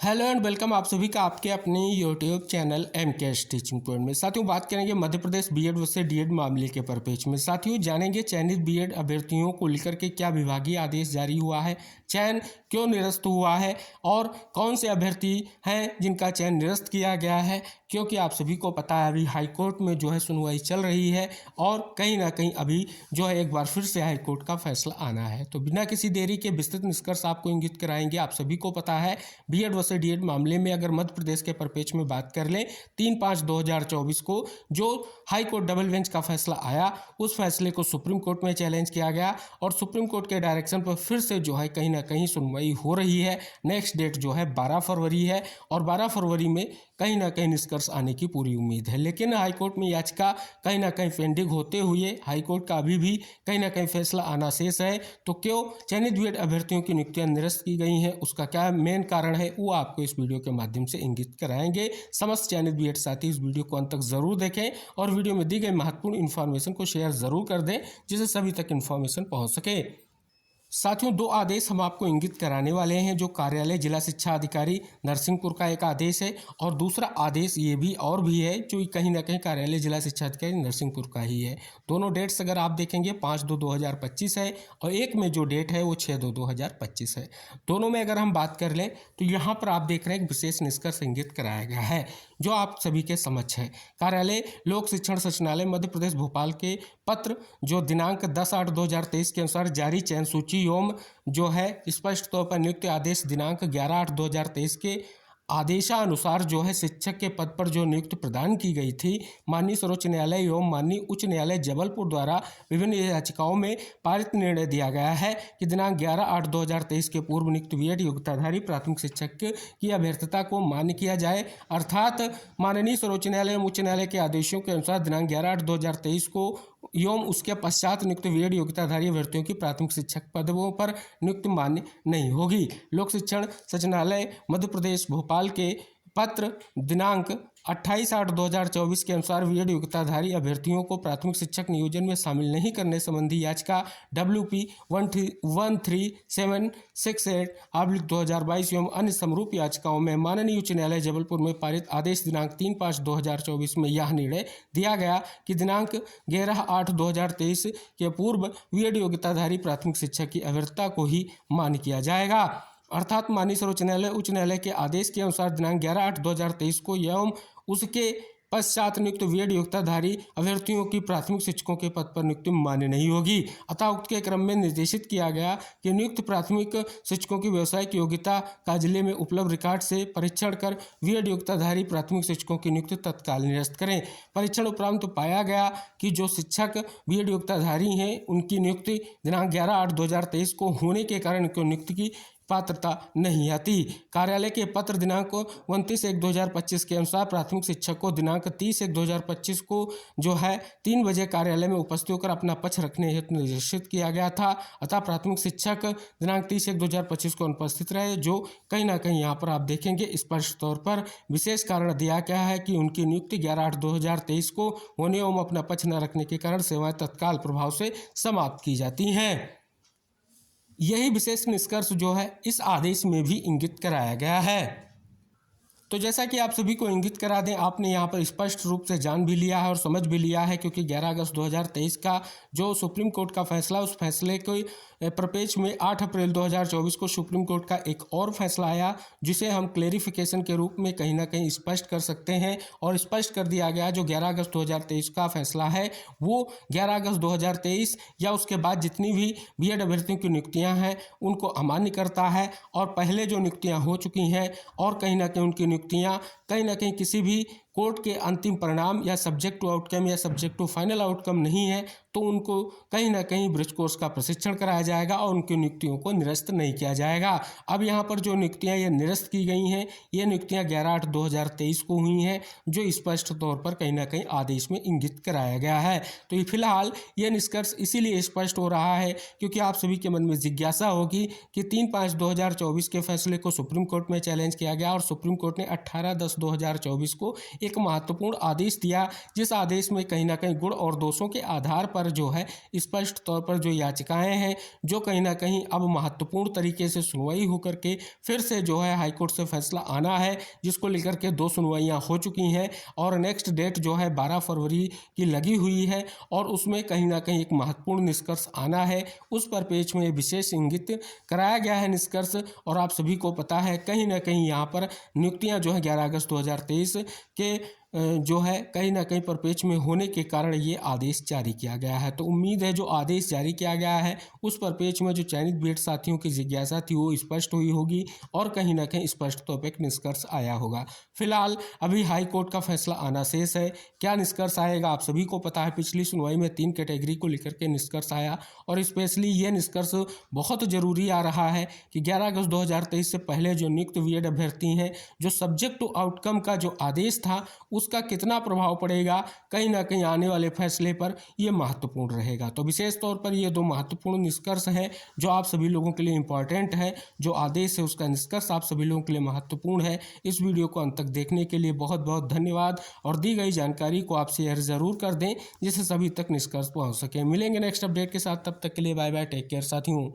Hello and welcome आप सभी का आपके अपने YouTube channel MKS teaching point में। साथियों बात करेंगे Madhya Pradesh BEd versus DEd मामले के परिपेक्ष में। साथियों जानेंगे चयनित बीएड अभ्यर्थियों को लेकर के क्या विभागीय आदेश जारी हुआ है, चयन क्यों निरस्त हुआ है और कौन से अभ्यर्थी हैं जिनका चयन निरस्त किया गया है, क्योंकि आप सभी को पता है अभी हाईकोर्ट में जो है सुनवाई चल रही है और कहीं ना कहीं अभी जो है एक बार फिर से हाईकोर्ट का फैसला आना है। तो बिना किसी देरी के विस्तृत निष्कर्ष आपको इंगित कराएंगे। आप सभी को पता है बीएड वर्सेस डीएड मामले में अगर मध्य प्रदेश के परिप्रेक्ष्य में बात कर लें 3/5/2024 को जो हाई कोर्ट डबल बेंच का फैसला आया, उस फैसले को सुप्रीम कोर्ट में चैलेंज किया गया और सुप्रीम कोर्ट के डायरेक्शन पर फिर से जो है कहीं ना कहीं सुनवाई हो रही है। नेक्स्ट डेट जो है 12 फरवरी है और 12 फरवरी में कहीं ना कहीं निष्कर्ष आने की पूरी उम्मीद है। लेकिन हाईकोर्ट में याचिका कहीं ना कहीं पेंडिंग होते हुए हाईकोर्ट का अभी भी कहीं ना कहीं फैसला आना शेष है। तो क्यों चयनित बीएड अभ्यर्थियों की नियुक्तियां निरस्त की गई हैं, उसका क्या मेन कारण है, वो आपको इस वीडियो के माध्यम से इंगित कराएंगे। समस्त चयनित बीएड साथी इस वीडियो को अंत तक जरूर देखें और वीडियो में दी गई महत्वपूर्ण इन्फॉर्मेशन को शेयर जरूर कर दें जिससे सभी तक इन्फॉर्मेशन पहुंच सके। साथियों दो आदेश हम आपको इंगित कराने वाले हैं। जो कार्यालय जिला शिक्षा अधिकारी नरसिंहपुर का एक आदेश है और दूसरा आदेश ये भी और भी है जो कहीं ना कहीं कार्यालय जिला शिक्षा अधिकारी नरसिंहपुर का ही है। दोनों डेट्स अगर आप देखेंगे 5/2/2025 है और एक में जो डेट है वो 6/2/2025 है। दोनों में अगर हम बात कर लें तो यहाँ पर आप देख रहे हैं एक विशेष निष्कर्ष इंगित कराया गया है जो आप सभी के समक्ष है। कार्यालय लोक शिक्षण सचिवालय मध्य प्रदेश भोपाल के पत्र जो दिनांक 10/8/2023 के अनुसार जारी चयन सूची एवं जो है स्पष्ट तौर पर नियुक्ति आदेश दिनांक 11/8/2023 के आदेशानुसार जो है शिक्षक के पद पर जो नियुक्ति प्रदान की गई थी, माननीय सर्वोच्च न्यायालय एवं माननीय उच्च न्यायालय जबलपुर द्वारा विभिन्न याचिकाओं में पारित निर्णय दिया गया है कि दिनांक 11/8/2023 के पूर्व नियुक्त बीएड योग्यताधारी प्राथमिक शिक्षक की अभ्यर्थता को मान्य किया जाए। अर्थात माननीय सर्वोच्च न्यायालय एवं उच्च न्यायालय के आदेशों के अनुसार दिनांक 11/8/2023 को एवं उसके पश्चात नियुक्त बीएड योग्यताधारी अभ्यर्थियों की प्राथमिक शिक्षक पदों पर नियुक्ति मान्य नहीं होगी। लोक शिक्षण सचिवालय मध्य प्रदेश भोपाल के पत्र दिनांक 28/8/2024 के अनुसार बीएड योग्यताधारी अभ्यर्थियों को प्राथमिक शिक्षक नियोजन में शामिल नहीं करने संबंधी याचिका WP 13768/2022 एवं अन्य समरूप याचिकाओं में माननीय उच्च न्यायालय जबलपुर में पारित आदेश दिनांक 3/5/2024 में यह निर्णय दिया गया कि दिनांक 11/8/2023 के पूर्व बीएड योग्यताधारी प्राथमिक शिक्षक की अभ्यर्थता को ही मान्य किया जाएगा। अर्थात माननीय सर्वोच्च न्यायालय उच्च न्यायालय के आदेश के अनुसार दिनांक 11/8/2023 को एवं उसके पश्चात नियुक्त बीएड योग्यताधारी अभ्यर्थियों की प्राथमिक शिक्षकों के पद पर नियुक्ति मान्य नहीं होगी। अतः उक्त के क्रम में निर्देशित किया गया कि नियुक्त प्राथमिक शिक्षकों की व्यावसायिक योग्यता का जिले में उपलब्ध रिकॉर्ड से परीक्षण कर बीएड योग्यताधारी प्राथमिक शिक्षकों की नियुक्ति तत्काल निरस्त करें। परीक्षण उपरांत तो पाया गया कि जो शिक्षक बीएड योग्यताधारी हैं उनकी नियुक्ति दिनांक 11/8/2023 को होने के कारण उनको नियुक्ति की पात्रता नहीं आती। कार्यालय के पत्र दिनांक 29/1/2025 के अनुसार प्राथमिक शिक्षक को दिनांक 30/1/2025 को जो है 3 बजे कार्यालय में उपस्थित होकर अपना पक्ष रखने हेतु निर्देशित किया गया था। अतः प्राथमिक शिक्षक दिनांक 30/1/2025 को अनुपस्थित रहे, जो कहीं ना कहीं यहाँ पर आप देखेंगे स्पष्ट तौर पर विशेष कारण दिया गया है कि उनकी नियुक्ति 11/8/2023 को होने एवं अपना पक्ष न रखने के कारण सेवाएं तत्काल प्रभाव से समाप्त की जाती हैं। यही विशेष निष्कर्ष जो है इस आदेश में भी इंगित कराया गया है। तो जैसा कि आप सभी को इंगित करा दें, आपने यहाँ पर स्पष्ट रूप से जान भी लिया है और समझ भी लिया है, क्योंकि 11 अगस्त 2023 का जो सुप्रीम कोर्ट का फैसला, उस फैसले के परिप्रेक्ष्य में 8 अप्रैल 2024 को सुप्रीम कोर्ट का एक और फैसला आया जिसे हम क्लेरिफिकेशन के रूप में कहीं ना कहीं स्पष्ट कर सकते हैं और स्पष्ट कर दिया गया जो 11 अगस्त 2023 का फैसला है वो 11 अगस्त 2023 या उसके बाद जितनी भी बीएड अभ्यर्थियों की नियुक्तियां हैं उनको अमान्य करता है और पहले जो नियुक्तियां हो चुकी हैं और कहीं ना कहीं उनकी नियुक्तियां कहीं ना कहीं किसी भी कोर्ट के अंतिम परिणाम या सब्जेक्ट टू आउटकम या सब्जेक्ट टू फाइनल आउटकम नहीं है तो उनको कहीं ना कहीं ब्रिज कोर्स का प्रशिक्षण कराया जाएगा और उनकी नियुक्तियों को निरस्त नहीं किया जाएगा। अब यहाँ पर जो नियुक्तियाँ ये निरस्त की गई हैं, ये नियुक्तियाँ 11/8/2023 को हुई हैं, जो स्पष्ट तौर पर कहीं ना कहीं आदेश में इंगित कराया गया है। तो ये फिलहाल ये निष्कर्ष इसीलिए स्पष्ट हो रहा है क्योंकि आप सभी के मन में जिज्ञासा होगी कि 3/5/2024 के फैसले को सुप्रीम कोर्ट में चैलेंज किया गया और सुप्रीम कोर्ट ने 18/10/2024 को एक महत्वपूर्ण आदेश दिया, जिस आदेश में कहीं ना कहीं गुण और दोषों के आधार पर जो है स्पष्ट तौर पर जो याचिकाएं हैं जो कहीं ना कहीं अब महत्वपूर्ण तरीके से सुनवाई होकर के फिर से जो है हाईकोर्ट से फैसला आना है, जिसको लेकर के 2 सुनवाइयाँ हो चुकी हैं और नेक्स्ट डेट जो है 12 फरवरी की लगी हुई है और उसमें कहीं ना कहीं एक महत्वपूर्ण निष्कर्ष आना है। उस पर पेज में विशेष इंगित कराया गया है निष्कर्ष। और आप सभी को पता है कहीं ना कहीं यहाँ पर नियुक्तियाँ जो है 11 अगस्त 2023 के जो है कहीं ना कहीं परपेच में होने के कारण ये आदेश जारी किया गया है। तो उम्मीद है जो आदेश जारी किया गया है उस परपेच में जो चयनित बीएड साथियों की जिज्ञासा थी वो स्पष्ट हुई होगी और कहीं ना कहीं स्पष्ट तौर पर एक निष्कर्ष आया होगा। फिलहाल अभी हाई कोर्ट का फैसला आना शेष है, क्या निष्कर्ष आएगा आप सभी को पता है। पिछली सुनवाई में 3 कैटेगरी को लेकर के निष्कर्ष आया और स्पेशली ये निष्कर्ष बहुत जरूरी आ रहा है कि 11 अगस्त 2023 से पहले जो नियुक्त बीएड अभ्यर्थी हैं जो सब्जेक्ट टू आउटकम का जो आदेश था उसका कितना प्रभाव पड़ेगा कहीं ना कहीं आने वाले फैसले पर यह महत्वपूर्ण रहेगा। तो विशेष तौर पर ये 2 महत्वपूर्ण निष्कर्ष हैं जो आप सभी लोगों के लिए इंपॉर्टेंट है। जो आदेश है उसका निष्कर्ष आप सभी लोगों के लिए महत्वपूर्ण है। इस वीडियो को अंत तक देखने के लिए बहुत बहुत धन्यवाद और दी गई जानकारी को आप शेयर जरूर कर दें जिससे सभी तक निष्कर्ष पहुँच सके। मिलेंगे नेक्स्ट अपडेट के साथ, तब तक के लिए बाय बाय, टेक केयर साथियों।